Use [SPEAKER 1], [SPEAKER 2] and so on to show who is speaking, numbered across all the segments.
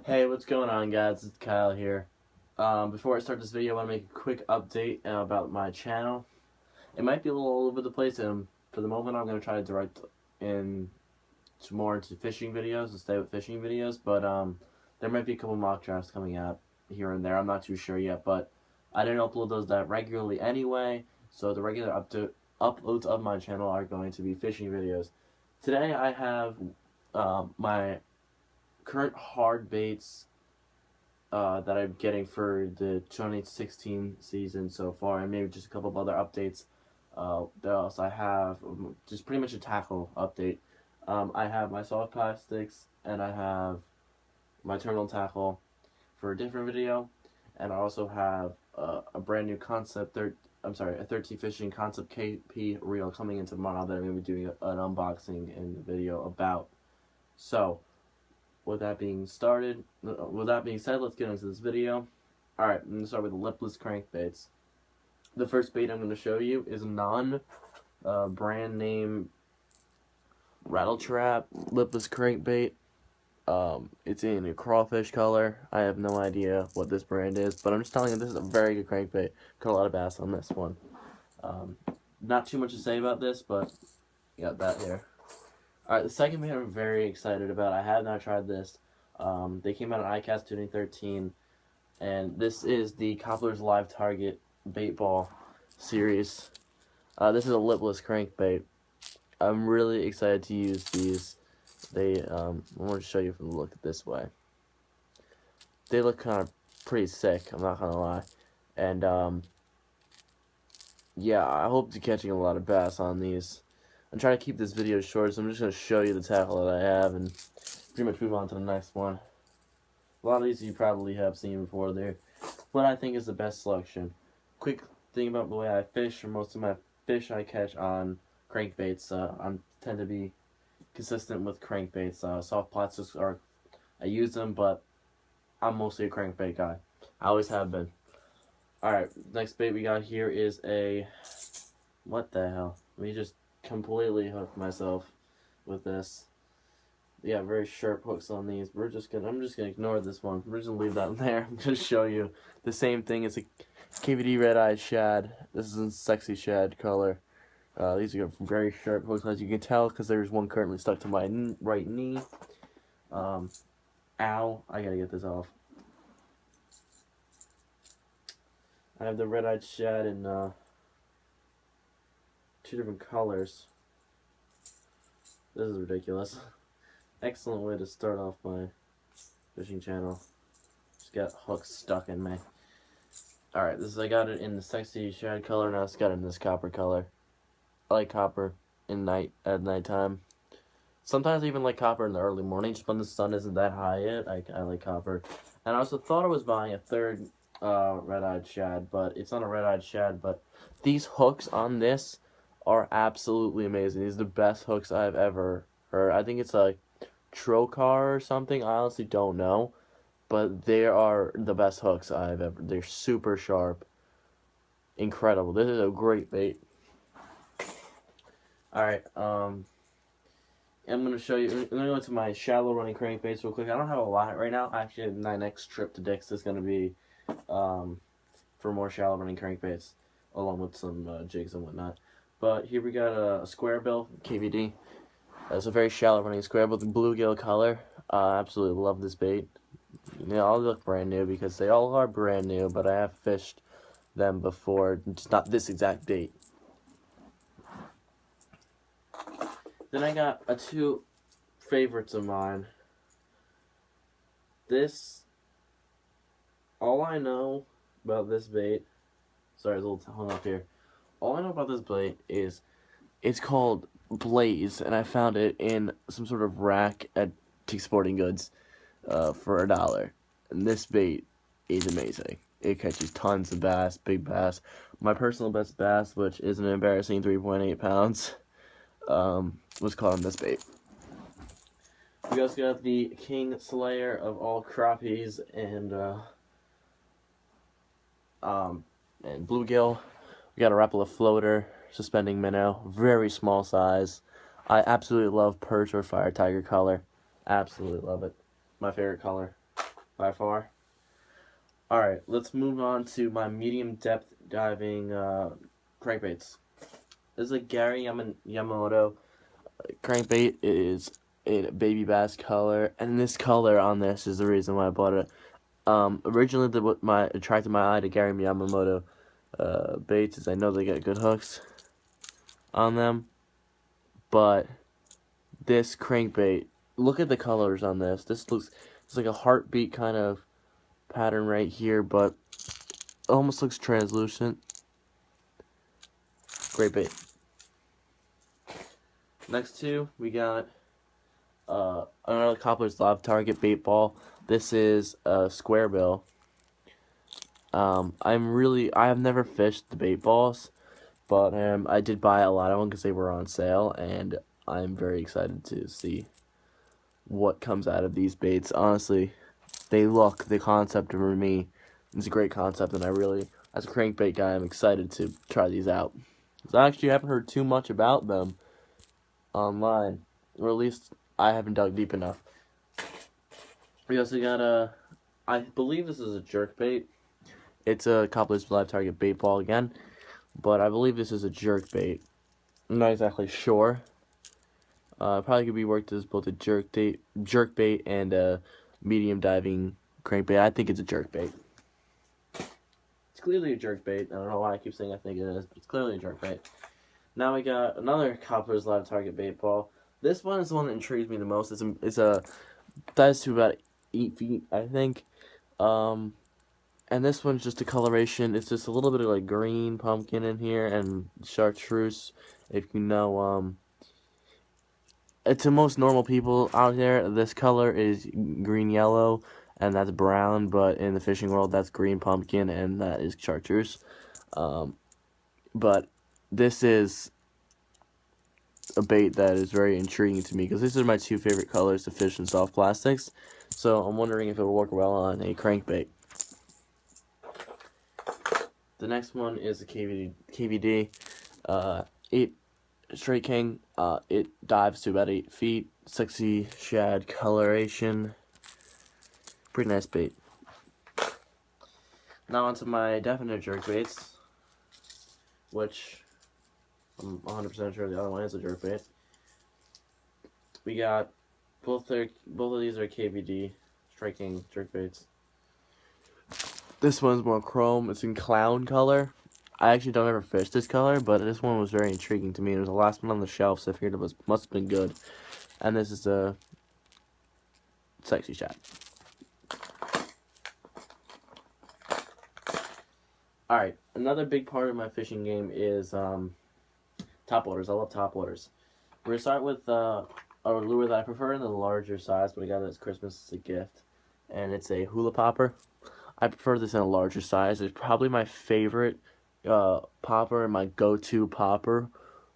[SPEAKER 1] Hey, what's going on, guys? It's Kyle here. Before I start this video, I want to make a quick update about my channel. It might be a little all over the place, and for the moment, I'm going to try to direct in more into fishing videos and stay with fishing videos. But there might be a couple mock drafts coming out here and there. I'm not too sure yet, but I didn't upload those that regularly anyway. So the regular uploads of my channel are going to be fishing videos. Today, I have my current hard baits that I'm getting for the 2016 season so far, and maybe just a couple of other updates. Else I have just pretty much a tackle update. I have my soft plastics, and I have my terminal tackle for a different video, and I also have a brand new concept. A 13 fishing concept KP reel coming in tomorrow that I'm going to be doing an unboxing and video about. So, with that being said, let's get into this video. Alright, I'm going to start with the lipless crankbaits. The first bait I'm going to show you is a non-brand name rattle trap lipless crankbait. It's in a crawfish color. I have no idea what this brand is, but I'm just telling you this is a very good crankbait. Caught a lot of bass on this one. Not too much to say about this, but you got that here. Alright, the second bait I'm very excited about. I have not tried this. They came out on iCast 2013, and this is the Cobbler's Live Target bait ball series. This is a lipless crankbait. I'm really excited to use these. I want to show you from the look this way. They look kind of pretty sick, I'm not gonna lie. And yeah, I hope to catching a lot of bass on these. I'm trying to keep this video short, so I'm just going to show you the tackle that I have and pretty much move on to the next one. A lot of these you probably have seen before. They're what I think is the best selection. Quick thing about the way I fish, or most of my fish I catch on crankbaits. I tend to be consistent with crankbaits. Soft plastics I use them, but I'm mostly a crankbait guy. I always have been. Alright, next bait we got here is a... What the hell? Let me just completely hooked myself with this. Yeah, very sharp hooks on these. I'm just gonna ignore this one. We're just gonna leave that in there. I'm gonna show you the same thing as a KVD red-eyed shad. This is in sexy shad color. These are very sharp hooks, as you can tell, because there's one currently stuck to my right knee. Ow! I gotta get this off. I have the red-eyed shad in two different colors. This is ridiculous. Excellent way to start off my fishing channel. Just got hooks stuck in me. Alright, I got it in the sexy shad color, now it's got it in this copper color. I like copper at nighttime. Sometimes I even like copper in the early morning, just when the sun isn't that high yet. I like copper. And I also thought I was buying a third red-eyed shad, but it's not a red-eyed shad, but these hooks on this are absolutely amazing. These are the best hooks I've ever heard. I think it's a Trocar or something. I honestly don't know, but they are the best hooks I've ever. They're super sharp, incredible. This is a great bait. All right, I'm gonna show you. I'm gonna go into my shallow running crankbaits real quick. I don't have a lot right now. Actually, my next trip to Dick's is gonna be for more shallow running crankbaits, along with some jigs and whatnot. But here we got a square bill KVD. It's a very shallow running square bill with bluegill color. Absolutely love this bait. They all look brand new because they all are brand new, but I have fished them before, just not this exact bait. Then I got two favorites of mine. All I know about this bait, sorry, it's a little hung up here. All I know about this bait is it's called Blaze, and I found it in some sort of rack at T Sporting Goods for $1. And this bait is amazing. It catches tons of bass, big bass. My personal best bass, which is an embarrassing 3.8 pounds, was caught on this bait. We also got the King Slayer of all crappies and bluegill. We got a Rapala floater, suspending minnow, very small size. I absolutely love perch or fire tiger color. Absolutely love it. My favorite color. by far. Alright, let's move on to my medium depth diving crankbaits. This is a Gary Yamamoto crankbait. It is a baby bass color, and this color on this is the reason why I bought it. Originally, what attracted my eye to Gary Yamamoto baits is I know they get good hooks on them, but this crankbait, look at the colors on this. This looks, it's like a heartbeat kind of pattern right here, but it almost looks translucent. Great bait. Next two, we got another Cobbler's Live Target bait ball. This is a square bill. I have never fished the bait balls, but I did buy a lot of them because they were on sale, and I'm very excited to see what comes out of these baits. Honestly, the concept for me is a great concept, and I really, as a crankbait guy, I'm excited to try these out. Because I actually haven't heard too much about them online, or at least I haven't dug deep enough. We also got I believe this is a jerkbait. It's a Cobbler's Live Target bait ball again, but I believe this is a jerkbait. I'm not exactly sure. Probably could be worked as both a jerkbait and a medium diving crankbait. I think it's a jerkbait. It's clearly a jerkbait. I don't know why I keep saying I think it is, but it's clearly a jerkbait. Now we got another Cobbler's Live Target bait ball. This one is the one that intrigues me the most. It's a dives to about 8 feet, I think. And this one's just a coloration. It's just a little bit of like green pumpkin in here and chartreuse. If you know, to most normal people out there, this color is green yellow, and that's brown. But in the fishing world, that's green pumpkin, and that is chartreuse. But this is a bait that is very intriguing to me because these are my two favorite colors to fish in soft plastics. So I'm wondering if it will work well on a crankbait. The next one is a KVD 8 Straight King. It dives to about 8 feet. Sexy shad coloration. Pretty nice bait. Now onto my definite jerkbaits, which I'm 100% sure the other one is a jerkbait. We got both of these are KVD Straight King jerkbaits. This one's more chrome. It's in clown color. I actually don't ever fish this color, but this one was very intriguing to me. It was the last one on the shelf, so I figured it must have been good. And this is a sexy shad. Alright, another big part of my fishing game is topwaters. I love topwaters. We're going to start with a lure that I prefer in the larger size, but I got it as Christmas as a gift. And it's a hula popper. I prefer this in a larger size. It's probably my favorite popper and my go-to popper.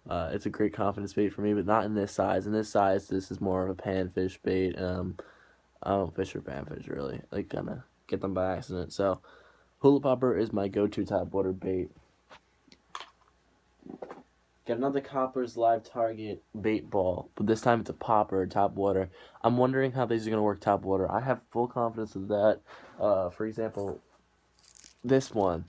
[SPEAKER 1] It's a great confidence bait for me, but not in this size. In this size, this is more of a panfish bait. I don't fish for panfish, really. I kind of get them by accident. So, hula popper is my go-to topwater bait. Got another Cobbler's Live Target bait ball, but this time it's a popper, topwater. I'm wondering how these are going to work topwater. I have full confidence of that. For example, this one,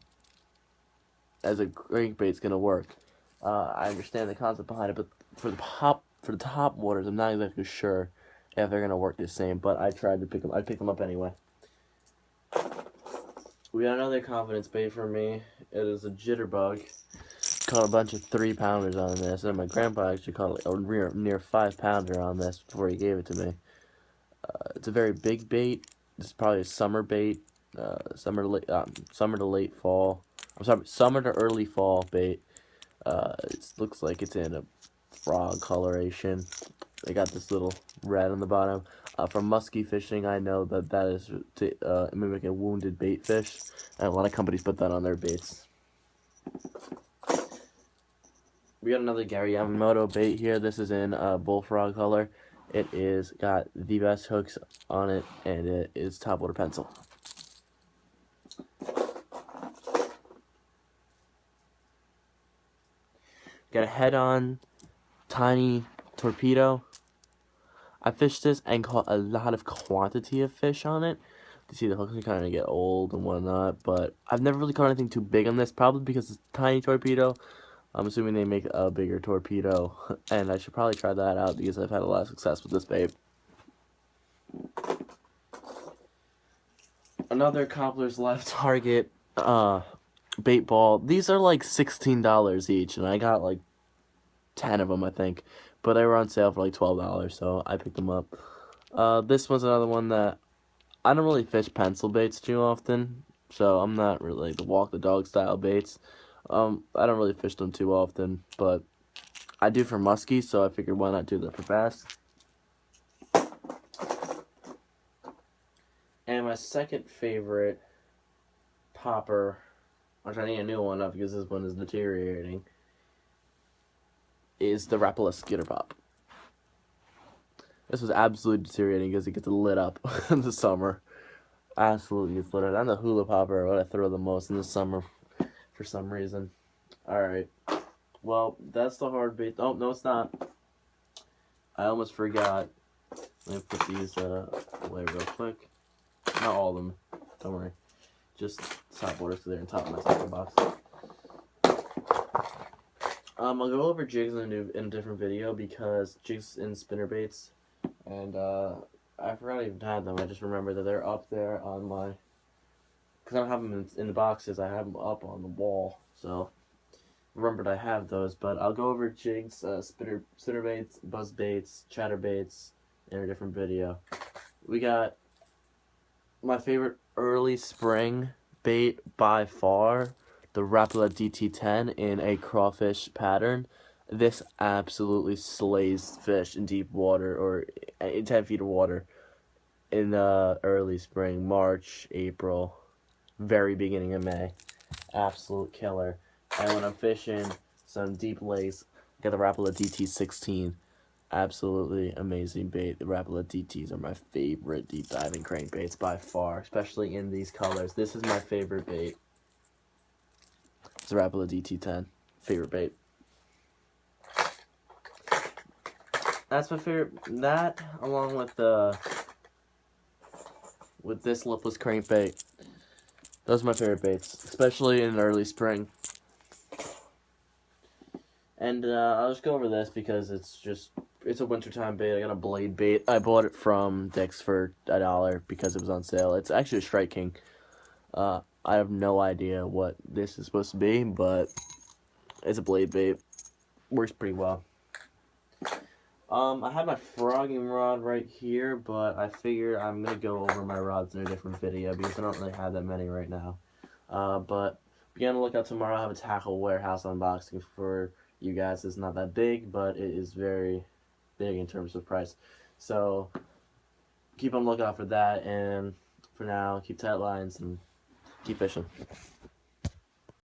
[SPEAKER 1] as a crankbait, is going to work. I understand the concept behind it, but for the top waters, I'm not exactly sure if they're going to work the same, but I tried to pick them. I picked them up anyway. We got another confidence bait for me. It is a jitterbug. Caught a bunch of 3-pounders on this, and my grandpa actually caught a near 5-pounder on this before he gave it to me. It's a very big bait. This is probably a summer bait, summer to late fall. I'm sorry, summer to early fall bait. It looks like it's in a frog coloration. They got this little red on the bottom. From musky fishing, I know that is to mimic a wounded bait fish, and a lot of companies put that on their baits. We got another Gary Yamamoto bait here. This is in bullfrog color. It is got the best hooks on it, and it is topwater pencil. Got a head-on tiny torpedo. I fished this and caught a lot of quantity of fish on it. You see the hooks are kind of get old and whatnot, but I've never really caught anything too big on this, probably because it's a tiny torpedo. I'm assuming they make a bigger torpedo, and I should probably try that out because I've had a lot of success with this bait. Another Cobbler's Life Target bait ball. These are like $16 each, and I got like 10 of them, I think. But they were on sale for like $12, so I picked them up. This one's another one that I don't really fish pencil baits too often, so I'm not really the walk the dog style baits. I don't really fish them too often, but I do for muskie, so I figured why not do that for bass. And my second favorite popper, which I need a new one up because this one is deteriorating, is the Rapala Skitter Pop. This was absolutely deteriorating because it gets lit up in the summer. Absolutely gets lit up. I'm the hula popper, what I throw the most in the summer for some reason. Alright. Well, that's the hard bait. Oh, no, it's not. I almost forgot. Let me put these away real quick. Not all of them. Don't worry. Just topwaters because they're on top of my tackle box. I'll go over jigs in a different video because jigs and spinnerbaits, and I forgot I even had them. I just remember that they're up there on my, because I don't have them in the boxes. I have them up on the wall, so remembered I have those. But I'll go over jigs, spinnerbaits, buzzbaits, chatterbaits in a different video. We got my favorite early spring bait by far, the Rapala DT10 in a crawfish pattern. This absolutely slays fish in deep water or in 10 feet of water in early spring, March, April, very beginning of May. Absolute killer. And when I'm fishing some deep lakes, I got the Rapala DT16. Absolutely amazing bait. The Rapala DTs are my favorite deep diving crankbaits by far, especially in these colors. This is my favorite bait. It's the Rapala DT10. Favorite bait. That's my favorite. That, along with this lipless crankbait, those are my favorite baits, especially in early spring. And I'll just go over this because it's a wintertime bait. I got a blade bait. I bought it from Dick's for $1 because it was on sale. It's actually a Strike King. I have no idea what this is supposed to be, but it's a blade bait. Works pretty well. I have my frogging rod right here, but I figure I'm going to go over my rods in a different video because I don't really have that many right now. But be on the lookout tomorrow. I have a tackle warehouse unboxing for you guys. It's not that big, but it is very big in terms of price. So keep on the lookout for that, and for now, keep tight lines and keep fishing.